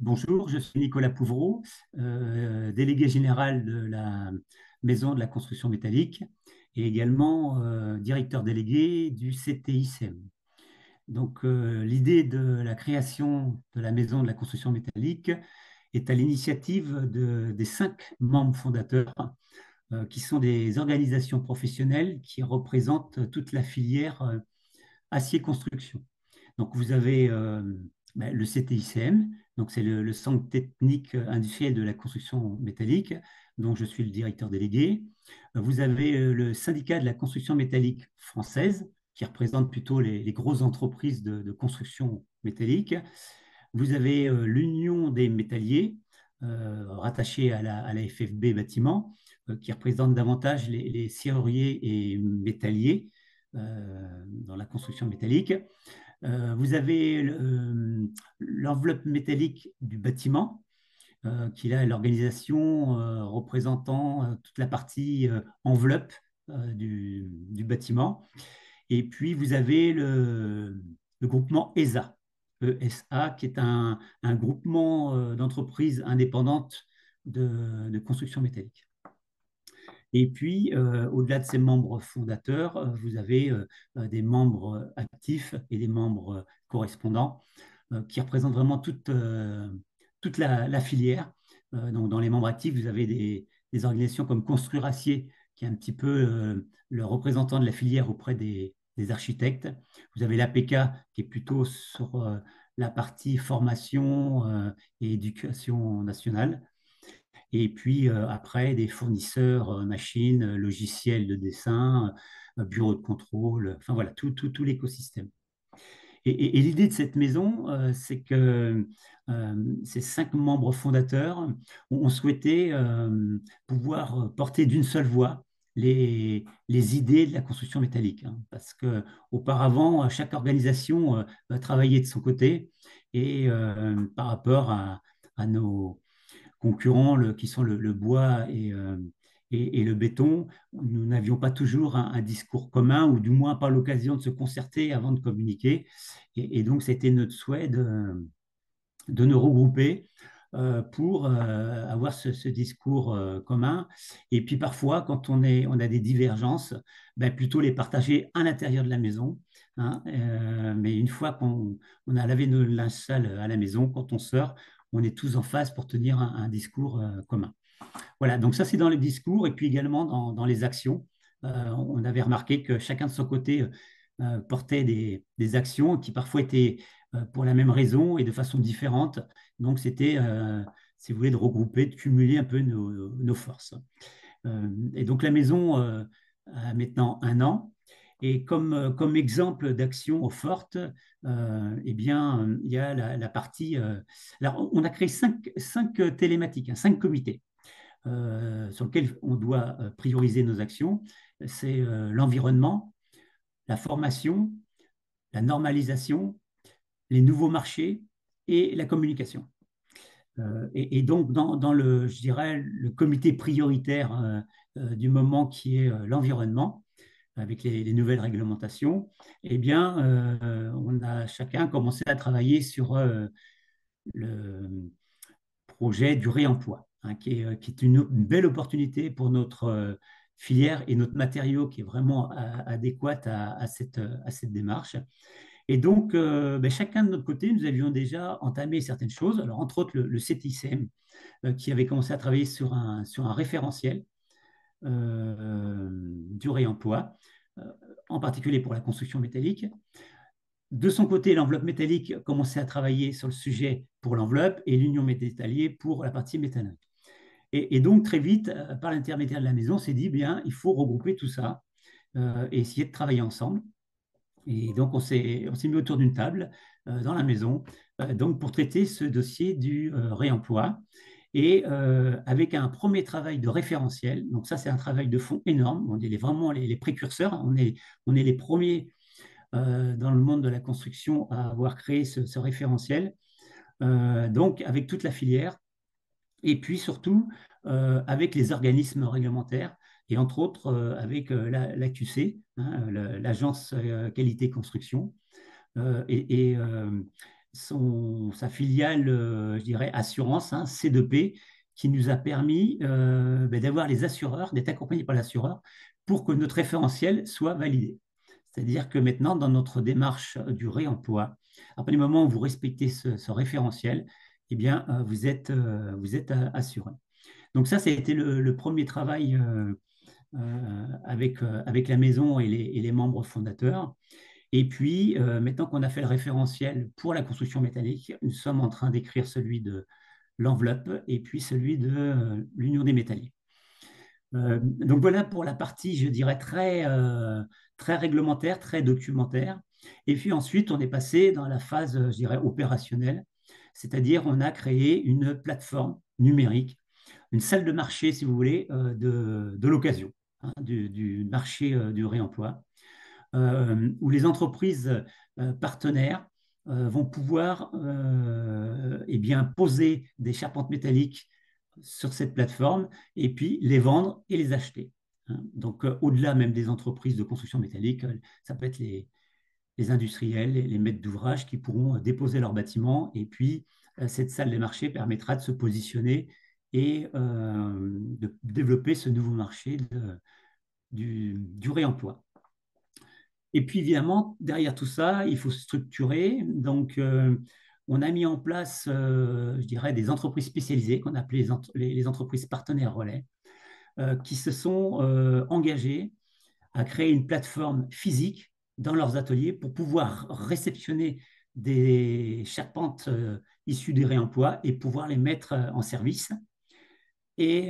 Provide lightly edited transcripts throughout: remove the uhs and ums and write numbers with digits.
Bonjour, je suis Nicolas Pouvreau, délégué général de la Maison de la construction métallique et également directeur délégué du CTICM. Donc, l'idée de la création de la Maison de la construction métallique est à l'initiative des 5 membres fondateurs qui sont des organisations professionnelles qui représentent toute la filière acier-construction. Donc, vous avez le CTICM, donc c'est le Centre technique industriel de la construction métallique, dont je suis le directeur délégué. Vous avez le syndicat de la construction métallique française, qui représente plutôt les grosses entreprises de construction métallique. Vous avez l'Union des métalliers, rattachée à la FFB Bâtiment, qui représente davantage les serruriers et métalliers dans la construction métallique. Vous avez l'enveloppe métallique du bâtiment, qui est l'organisation représentant toute la partie enveloppe du bâtiment. Et puis, vous avez le groupement ESA, ESA, qui est un groupement d'entreprises indépendantes de construction métallique. Et puis, au-delà de ces membres fondateurs, vous avez des membres actifs et des membres correspondants qui représentent vraiment toute la filière. Donc, dans les membres actifs, vous avez des organisations comme Construire Acier, qui est un petit peu le représentant de la filière auprès des architectes. Vous avez l'APK, qui est plutôt sur la partie formation et éducation nationale. Et puis après, des fournisseurs, machines, logiciels de dessin, bureaux de contrôle, enfin voilà, tout l'écosystème. Et l'idée de cette maison, c'est que ces 5 membres fondateurs ont souhaité pouvoir porter d'une seule voix les idées de la construction métallique, hein, parce que auparavant, chaque organisation travaillait de son côté et par rapport à nos concurrents qui sont le bois et le béton, nous n'avions pas toujours un discours commun, ou du moins pas l'occasion de se concerter avant de communiquer. Et donc, c'était notre souhait de nous regrouper pour avoir ce discours commun. Et puis parfois, quand on a des divergences, ben, plutôt les partager à l'intérieur de la maison, hein. Mais une fois qu'on a lavé nos linge sales à la maison, quand on sort, on est tous en phase pour tenir un discours commun. Voilà, donc ça c'est dans les discours et puis également dans les actions. On avait remarqué que chacun de son côté portait des actions qui parfois étaient pour la même raison et de façon différente. Donc c'était, si vous voulez, de regrouper, de cumuler un peu nos forces. Et donc la maison a maintenant 1 an. Et comme exemple d'action forte, eh bien, il y a la partie. Alors, on a créé cinq thématiques, hein, 5 comités sur lesquels on doit prioriser nos actions. C'est l'environnement, la formation, la normalisation, les nouveaux marchés et la communication. Et donc, je dirais, le comité prioritaire du moment qui est l'environnement, avec les nouvelles réglementations, eh bien, on a chacun commencé à travailler sur le projet du réemploi, hein, qui est une belle opportunité pour notre filière et notre matériau qui est vraiment adéquat à cette démarche. Et donc, ben, chacun de notre côté, nous avions déjà entamé certaines choses. Alors, entre autres, le CTICM, qui avait commencé à travailler sur un référentiel du réemploi, euh, en particulier pour la construction métallique. De son côté, l'enveloppe métallique commençait à travailler sur le sujet pour l'enveloppe et l'union métallier pour la partie métallique. Et donc, très vite, par l'intermédiaire de la maison, on s'est dit, bien, il faut regrouper tout ça et essayer de travailler ensemble. Et donc, on s'est mis autour d'une table dans la maison donc pour traiter ce dossier du réemploi et avec un premier travail de référentiel. Donc, ça, c'est un travail de fond énorme. On est vraiment les précurseurs. On est les premiers dans le monde de la construction à avoir créé ce référentiel. Donc, avec toute la filière et puis surtout avec les organismes réglementaires et entre autres avec l'AQC, hein, l'Agence Qualité Construction. Et sa filiale, je dirais, assurance, hein, C2P, qui nous a permis d'avoir les assureurs, d'être accompagnés par l'assureur pour que notre référentiel soit validé. C'est-à-dire que maintenant, dans notre démarche du réemploi, à partir du moment où vous respectez ce référentiel, eh bien, vous êtes assuré. Donc ça a été le premier travail avec la maison et les membres fondateurs. Et puis, maintenant qu'on a fait le référentiel pour la construction métallique, nous sommes en train d'écrire celui de l'enveloppe et puis celui de l'union des métalliques. Donc voilà pour la partie, je dirais, très réglementaire, très documentaire. Et puis ensuite, on est passé dans la phase, je dirais, opérationnelle, c'est-à-dire on a créé une plateforme numérique, une salle de marché, si vous voulez, de l'occasion, hein, du marché du réemploi, où les entreprises partenaires vont pouvoir eh bien, poser des charpentes métalliques sur cette plateforme et puis les vendre et les acheter, hein. Donc, au-delà même des entreprises de construction métallique, ça peut être les industriels, les maîtres d'ouvrage qui pourront déposer leurs bâtiments. Et puis, cette salle des marchés permettra de se positionner et de développer ce nouveau marché du réemploi. Et puis, évidemment, derrière tout ça, il faut structurer. Donc, on a mis en place, je dirais, des entreprises spécialisées qu'on appelait les entreprises partenaires relais, qui se sont engagées à créer une plateforme physique dans leurs ateliers pour pouvoir réceptionner des charpentes issues des réemplois et pouvoir les mettre en service. Et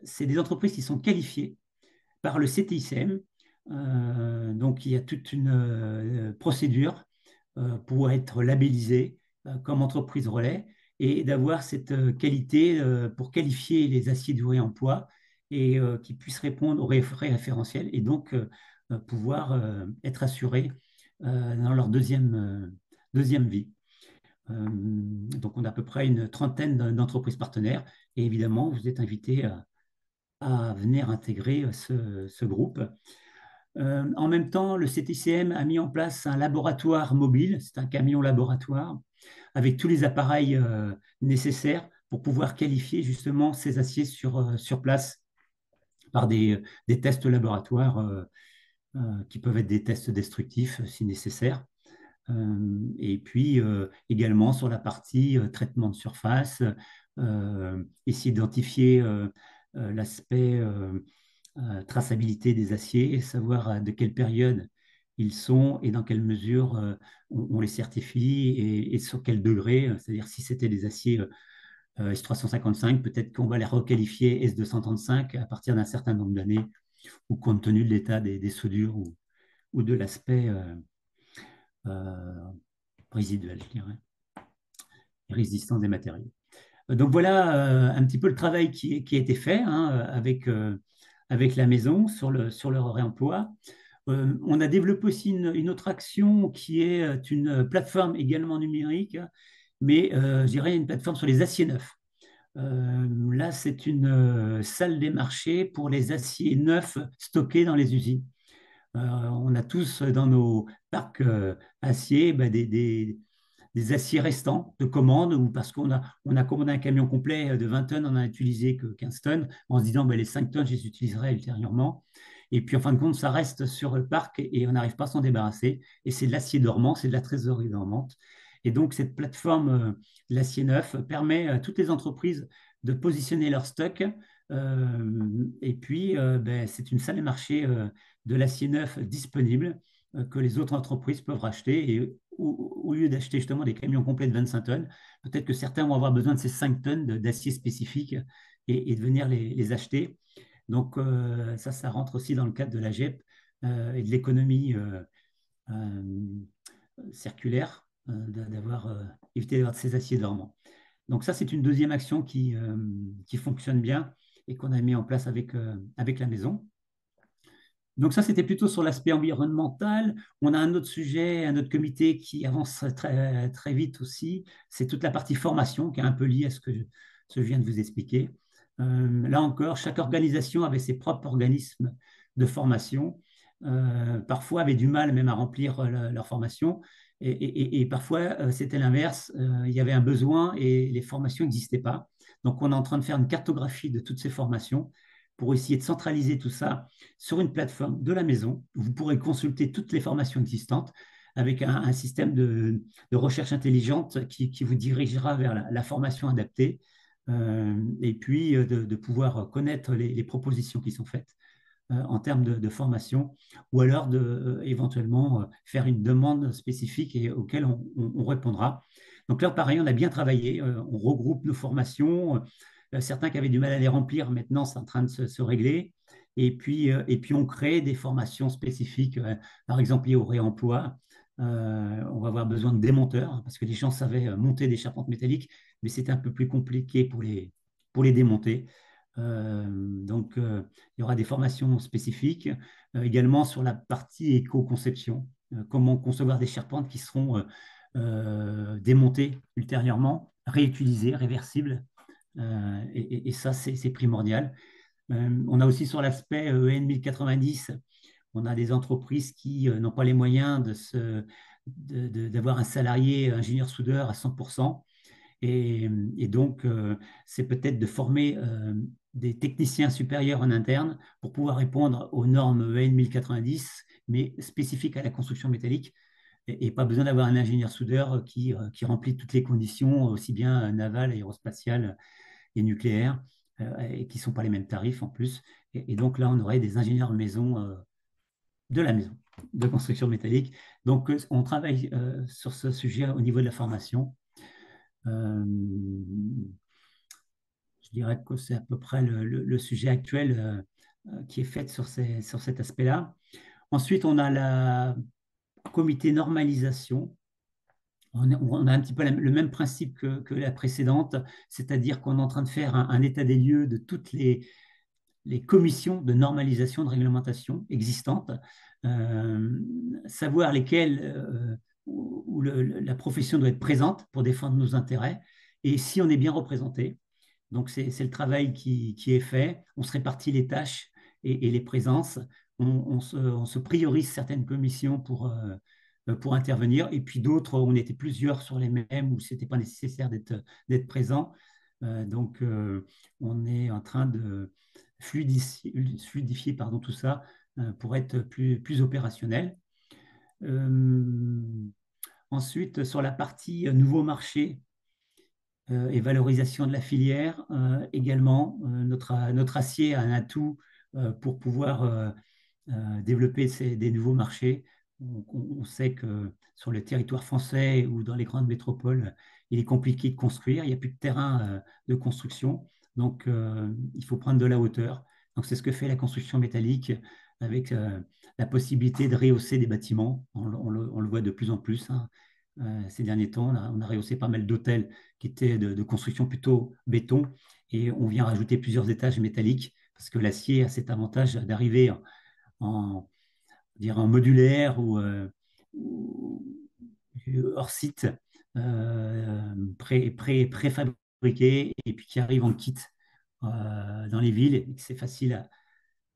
c'est des entreprises qui sont qualifiées par le CTICM. Donc, il y a toute une procédure pour être labellisé comme entreprise relais et d'avoir cette qualité pour qualifier les aciers du réemploi et qui puissent répondre aux référentiels et donc pouvoir être assurés dans leur deuxième vie. Donc, on a à peu près une trentaine d'entreprises partenaires et évidemment, vous êtes invités à venir intégrer ce groupe. En même temps, le CTCM a mis en place un laboratoire mobile, c'est un camion laboratoire, avec tous les appareils nécessaires pour pouvoir qualifier justement ces aciers sur place par des tests laboratoires qui peuvent être des tests destructifs si nécessaire. Et puis également sur la partie traitement de surface, essayer d'identifier l'aspect traçabilité des aciers, savoir de quelle période ils sont et dans quelle mesure on les certifie et sur quel degré. C'est-à-dire si c'était des aciers S355, peut-être qu'on va les requalifier S235 à partir d'un certain nombre d'années ou compte tenu de l'état des soudures ou de l'aspect euh, résiduel, je dirais, résistance des matériaux. Donc voilà un petit peu le travail qui a été fait, hein, avec la maison sur le réemploi. On a développé aussi une autre action qui est une plateforme également numérique, mais je dirais une plateforme sur les aciers neufs. Là, c'est une salle des marchés pour les aciers neufs stockés dans les usines. On a tous dans nos parcs aciers des aciers restants de commande ou parce on a commandé un camion complet de 20 tonnes, on n'a utilisé que 15 tonnes en se disant les 5 tonnes, je les utiliserai ultérieurement. Et puis en fin de compte, ça reste sur le parc et on n'arrive pas à s'en débarrasser. Et c'est de l'acier dormant, c'est de la trésorerie dormante. Et donc cette plateforme, l'acier neuf, permet à toutes les entreprises de positionner leur stock. Et puis, c'est une salle de marché de l'acier neuf disponible que les autres entreprises peuvent racheter. Et au lieu d'acheter justement des camions complets de 25 tonnes, peut-être que certains vont avoir besoin de ces 5 tonnes d'acier spécifique et de venir les acheter. Donc, ça rentre aussi dans le cadre de la GEP et de l'économie euh, circulaire, éviter d'avoir ces aciers dormants. Donc, ça, c'est une deuxième action qui fonctionne bien et qu'on a mis en place avec la maison. Donc ça, c'était plutôt sur l'aspect environnemental. On a un autre sujet, un autre comité qui avance très, très vite aussi. C'est toute la partie formation qui est un peu liée à ce que je viens de vous expliquer. Là encore, chaque organisation avait ses propres organismes de formation. Parfois avait du mal même à remplir leur formation. Et parfois, c'était l'inverse. Il y avait un besoin et les formations n'existaient pas. Donc, on est en train de faire une cartographie de toutes ces formations pour essayer de centraliser tout ça sur une plateforme de la maison. Vous pourrez consulter toutes les formations existantes avec un système de recherche intelligente qui vous dirigera vers la formation adaptée et puis de pouvoir connaître les propositions qui sont faites en termes de formation, ou alors éventuellement faire une demande spécifique et auquel on répondra. Donc là, pareil, on a bien travaillé, on regroupe nos formations, certains qui avaient du mal à les remplir, maintenant c'est en train de se régler. Et puis, on crée des formations spécifiques, par exemple liées au réemploi. On va avoir besoin de démonteurs, hein, parce que les gens savaient monter des charpentes métalliques, mais c'était un peu plus compliqué pour les démonter. Il y aura des formations spécifiques, également sur la partie éco-conception, comment concevoir des charpentes qui seront démontées ultérieurement, réutilisées, réversibles. Et ça, c'est primordial. On a aussi sur l'aspect EN 1090, on a des entreprises qui n'ont pas les moyens d'avoir un salarié ingénieur soudeur à 100%. Et donc, c'est peut-être de former des techniciens supérieurs en interne pour pouvoir répondre aux normes EN 1090, mais spécifiques à la construction métallique, et pas besoin d'avoir un ingénieur soudeur qui remplit toutes les conditions, aussi bien navales, aérospatiales et nucléaires, et qui ne sont pas les mêmes tarifs en plus. Et donc là, on aurait des ingénieurs maison de la maison de construction métallique. Donc, on travaille sur ce sujet au niveau de la formation. Euh, je dirais que c'est à peu près le sujet actuel qui est fait sur cet aspect-là. Ensuite, on a la comité normalisation. On a un petit peu le même principe que la précédente, c'est-à-dire qu'on est en train de faire un état des lieux de toutes les commissions de normalisation, de réglementation existantes, euh, savoir lesquelles où la profession doit être présente pour défendre nos intérêts et si on est bien représenté. Donc, c'est le travail qui est fait. On se répartit les tâches et les présences. On se priorise certaines commissions pour intervenir. Et puis d'autres, on était plusieurs sur les mêmes où ce n'était pas nécessaire d'être présent. On est en train de fluidifier pardon, tout ça pour être plus opérationnel. Euh, Ensuite, sur la partie nouveau marché, et valorisation de la filière. Également, notre acier a un atout pour pouvoir développer des nouveaux marchés. On sait que sur le territoire français ou dans les grandes métropoles, il est compliqué de construire, il n'y a plus de terrain de construction, donc il faut prendre de la hauteur. Donc c'est ce que fait la construction métallique avec la possibilité de rehausser des bâtiments. On le voit de plus en plus, hein. Ces derniers temps, on a rehaussé pas mal d'hôtels qui étaient de construction plutôt béton et on vient rajouter plusieurs étages métalliques parce que l'acier a cet avantage d'arriver en, en modulaire ou hors site, préfabriqué et puis qui arrive en kit dans les villes et que c'est facile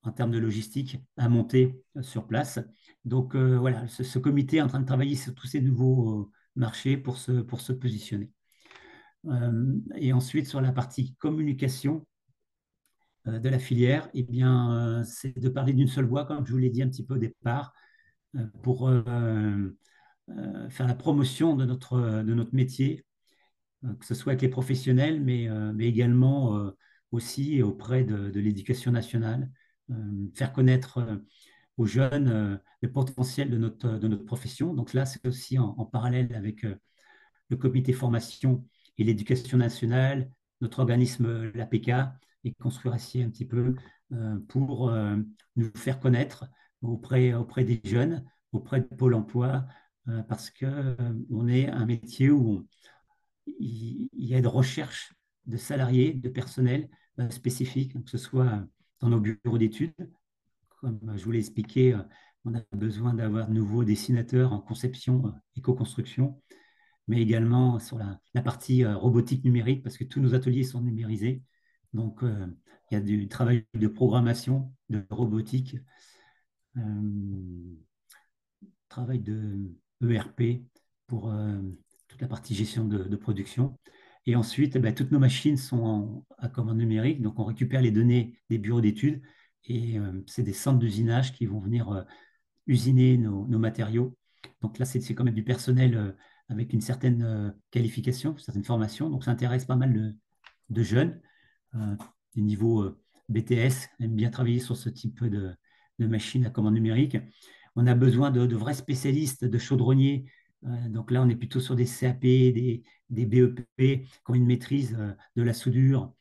en termes de logistique à monter sur place. Donc voilà, ce comité est en train de travailler sur tous ces nouveaux marchés pour se positionner. Et ensuite, sur la partie communication de la filière, eh bien, c'est de parler d'une seule voix, comme je vous l'ai dit un petit peu au départ, pour faire la promotion de notre métier, que ce soit avec les professionnels, mais également aussi auprès de l'éducation nationale, faire connaître aux jeunes le potentiel de notre profession. Donc là, c'est aussi en parallèle avec le comité formation et l'éducation nationale, notre organisme, l'APK, et construire ainsi un petit peu pour nous faire connaître auprès des jeunes, auprès de Pôle emploi, parce qu'on est un métier où il y a de recherche de salariés, de personnel spécifique, que ce soit dans nos bureaux d'études, comme je vous l'ai expliqué, on a besoin d'avoir de nouveaux dessinateurs en conception et co-construction, mais également sur la partie robotique numérique, parce que tous nos ateliers sont numérisés. Donc, il y a du travail de programmation, de robotique, euh, travail de ERP. pour toute la partie gestion de production. Et ensuite, ben, toutes nos machines sont à commande numérique, donc on récupère les données des bureaux d'études et c'est des centres d'usinage qui vont venir usiner nos matériaux. Donc là, c'est quand même du personnel avec une certaine qualification, une certaine formation. Donc ça intéresse pas mal de jeunes, des niveaux BTS, aiment bien travailler sur ce type de machines à commande numérique. On a besoin de vrais spécialistes, de chaudronniers. Donc là, on est plutôt sur des CAP, des BEP qui ont une maîtrise de la soudure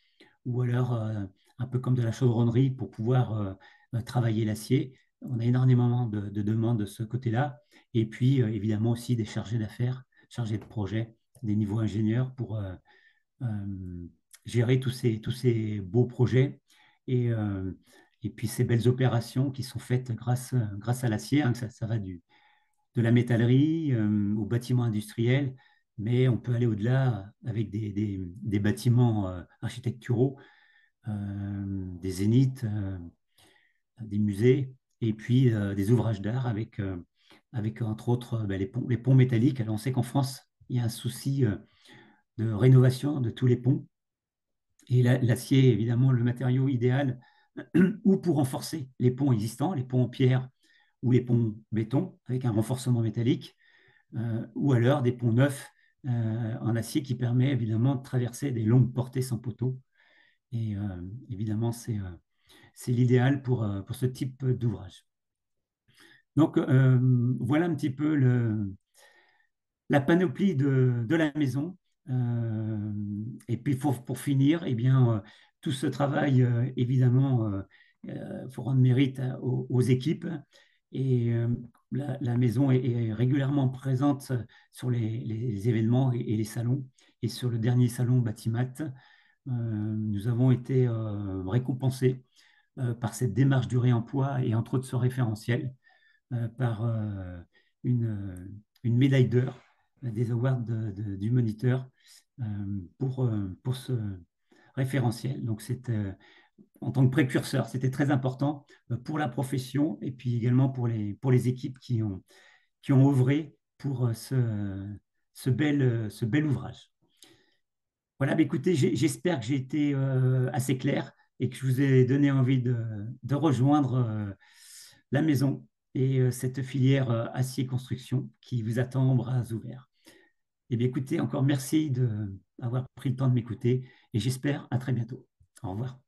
ou alors un peu comme de la chaudronnerie pour pouvoir travailler l'acier. On a énormément de demandes de ce côté-là. Et puis, évidemment, aussi des chargés d'affaires, chargés de projet, des niveaux ingénieurs pour gérer tous ces beaux projets et puis ces belles opérations qui sont faites grâce à l'acier. Hein, ça va de la métallerie au bâtiment industriel, mais on peut aller au-delà avec des bâtiments architecturaux, des zéniths, des musées, et puis des ouvrages d'art avec entre autres ben, les ponts métalliques. Alors on sait qu'en France, il y a un souci de rénovation de tous les ponts. Et l'acier est évidemment le matériau idéal ou pour renforcer les ponts existants, les ponts en pierre ou les ponts béton avec un renforcement métallique, ou alors des ponts neufs en acier qui permet évidemment de traverser des longues portées sans poteau. Et évidemment, c'est l'idéal pour ce type d'ouvrage. Donc voilà un petit peu la panoplie de la maison. Et puis pour finir, eh bien, tout ce travail, évidemment, faut rendre mérite aux équipes. Et la maison est régulièrement présente sur les événements et les salons. Et sur le dernier salon Batimat, nous avons été récompensés par cette démarche du réemploi et entre autres ce référentiel par une médaille d'or des awards du moniteur pour ce référentiel. Donc, en tant que précurseur, c'était très important pour la profession et puis également pour les équipes qui ont œuvré pour ce bel ouvrage. Voilà, bah, écoutez, j'espère que j'ai été assez clair et que je vous ai donné envie de rejoindre la maison et cette filière acier construction qui vous attend bras ouverts. Eh bien, écoutez, encore merci d'avoir pris le temps de m'écouter et j'espère à très bientôt. Au revoir.